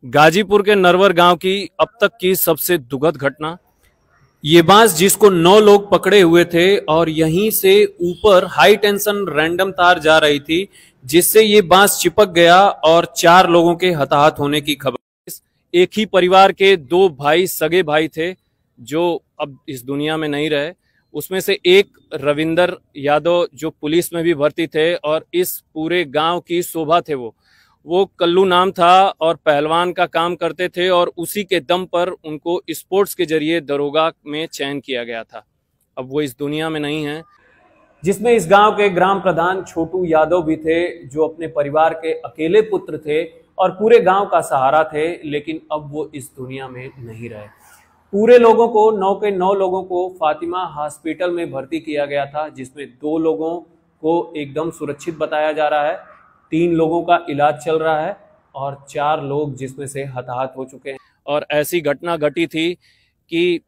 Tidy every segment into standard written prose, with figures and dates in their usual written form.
गाजीपुर के नरवर गांव की अब तक की सबसे दुखद घटना। ये बांस जिसको 9 लोग पकड़े हुए थे और यहीं से ऊपर हाई टेंशन रैंडम तार जा रही थी, जिससे ये बांस चिपक गया और 4 लोगों के हताहत होने की खबर। एक ही परिवार के 2 भाई, सगे भाई थे जो अब इस दुनिया में नहीं रहे। उसमें से एक रविंदर यादव जो पुलिस में भी भर्ती थे और इस पूरे गांव की शोभा थे। वो कल्लू नाम था और पहलवान का काम करते थे और उसी के दम पर उनको स्पोर्ट्स के जरिए दरोगा में चयन किया गया था। अब वो इस दुनिया में नहीं है। जिसमें इस गांव के ग्राम प्रधान छोटू यादव भी थे, जो अपने परिवार के अकेले पुत्र थे और पूरे गांव का सहारा थे, लेकिन अब वो इस दुनिया में नहीं रहे। पूरे लोगों को 9 के 9 लोगों को फातिमा हॉस्पिटल में भर्ती किया गया था, जिसमें 2 लोगों को एकदम सुरक्षित बताया जा रहा है, 3 लोगों का इलाज चल रहा है और 4 लोग जिसमें से हताहत हो चुके हैं। और ऐसी घटना घटी थी कि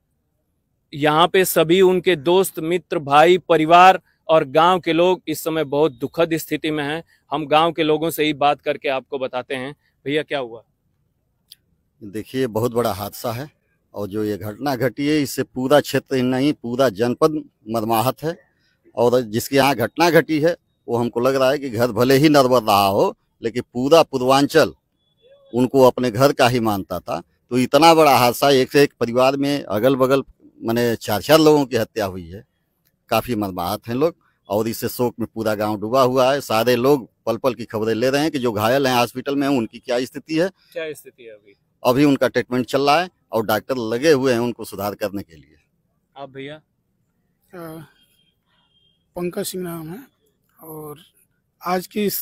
यहाँ पे सभी उनके दोस्त, मित्र, भाई, परिवार और गांव के लोग इस समय बहुत दुखद स्थिति में हैं। हम गांव के लोगों से ही बात करके आपको बताते हैं। भैया, क्या हुआ? देखिए, बहुत बड़ा हादसा है और जो ये घटना घटी है इससे पूरा क्षेत्र ही नहीं, पूरा जनपद मर्माहत है। और जिसके यहाँ घटना घटी है वो हमको लग रहा है कि घर भले ही नरवर रहा हो, लेकिन पूरा पूर्वांचल उनको अपने घर का ही मानता था। तो इतना बड़ा हादसा, एक से एक परिवार में अगल बगल माने 4 लोगों की हत्या हुई है। काफी मर्माहत हैं लोग और इससे शोक में पूरा गांव डूबा हुआ है। सारे लोग पल पल की खबरें ले रहे हैं कि जो घायल हैं हॉस्पिटल में उनकी क्या स्थिति है। अभी उनका ट्रीटमेंट चल रहा है और डॉक्टर लगे हुए हैं उनको सुधार करने के लिए। आप भैया? पंकज सिंह नाम है और आज की इस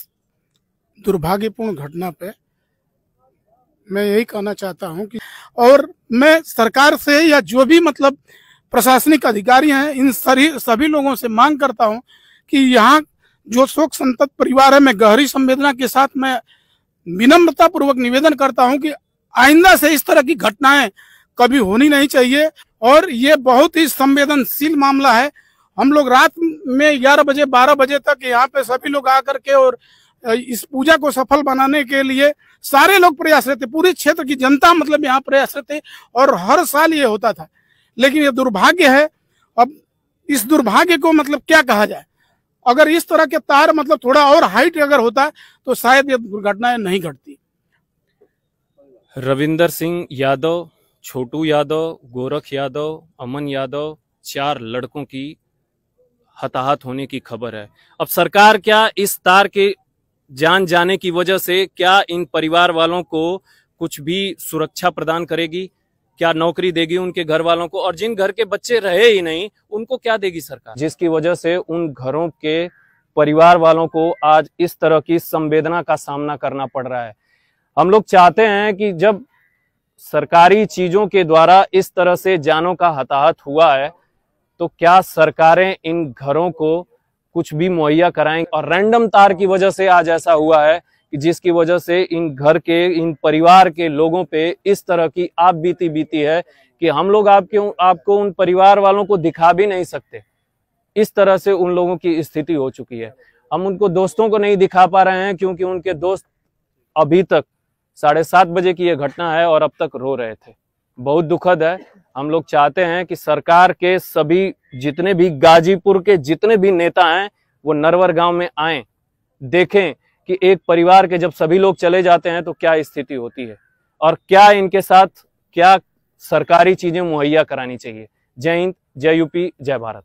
दुर्भाग्यपूर्ण घटना पे मैं यही कहना चाहता हूं कि, और मैं सरकार से या जो भी मतलब प्रशासनिक अधिकारी हैं, इन सभी लोगों से मांग करता हूं कि यहाँ जो शोक संतप्त परिवार है, मैं गहरी संवेदना के साथ मैं विनम्रता पूर्वक निवेदन करता हूं कि आइंदा से इस तरह की घटनाएं कभी होनी नहीं चाहिए। और ये बहुत ही संवेदनशील मामला है। हम लोग रात में 11 बजे 12 बजे तक यहाँ पे सभी लोग आकर के और इस पूजा को सफल बनाने के लिए सारे लोग प्रयासरत थे। पूरे क्षेत्र की जनता मतलब यहाँ प्रयासरत थे और हर साल ये होता था। लेकिन ये दुर्भाग्य है। अब इस दुर्भाग्य को मतलब क्या कहा जाए, अगर इस तरह के तार मतलब थोड़ा और हाइट अगर होता तो शायद ये दुर्घटनाएं नहीं घटती। रविंदर सिंह यादव, छोटू यादव, गोरख यादव, अमन यादव, 4 लड़कों की हताहत होने की खबर है। अब सरकार क्या इस तार के जान जाने की वजह से क्या इन परिवार वालों को कुछ भी सुरक्षा प्रदान करेगी? क्या नौकरी देगी उनके घर वालों को? और जिन घर के बच्चे रहे ही नहीं उनको क्या देगी सरकार, जिसकी वजह से उन घरों के परिवार वालों को आज इस तरह की संवेदना का सामना करना पड़ रहा है। हम लोग चाहते हैं कि जब सरकारी चीजों के द्वारा इस तरह से जानों का हताहत हुआ है तो क्या सरकारें इन घरों को कुछ भी मुहैया कराएं। और रैंडम तार की वजह से आज ऐसा हुआ है कि जिसकी वजह से इन घर के, इन परिवार के लोगों पे इस तरह की आप बीती है कि हम लोग आपको उन परिवार वालों को दिखा भी नहीं सकते। इस तरह से उन लोगों की स्थिति हो चुकी है। हम उनको दोस्तों को नहीं दिखा पा रहे हैं क्योंकि उनके दोस्त अभी तक 7:30 बजे की यह घटना है और अब तक रो रहे थे। बहुत दुखद है। हम लोग चाहते हैं कि सरकार के सभी जितने भी गाजीपुर के जितने भी नेता हैं वो नरवर गांव में आएं, देखें कि एक परिवार के जब सभी लोग चले जाते हैं तो क्या स्थिति होती है और क्या इनके साथ क्या सरकारी चीजें मुहैया करानी चाहिए। जय हिंद, जय यूपी, जय भारत।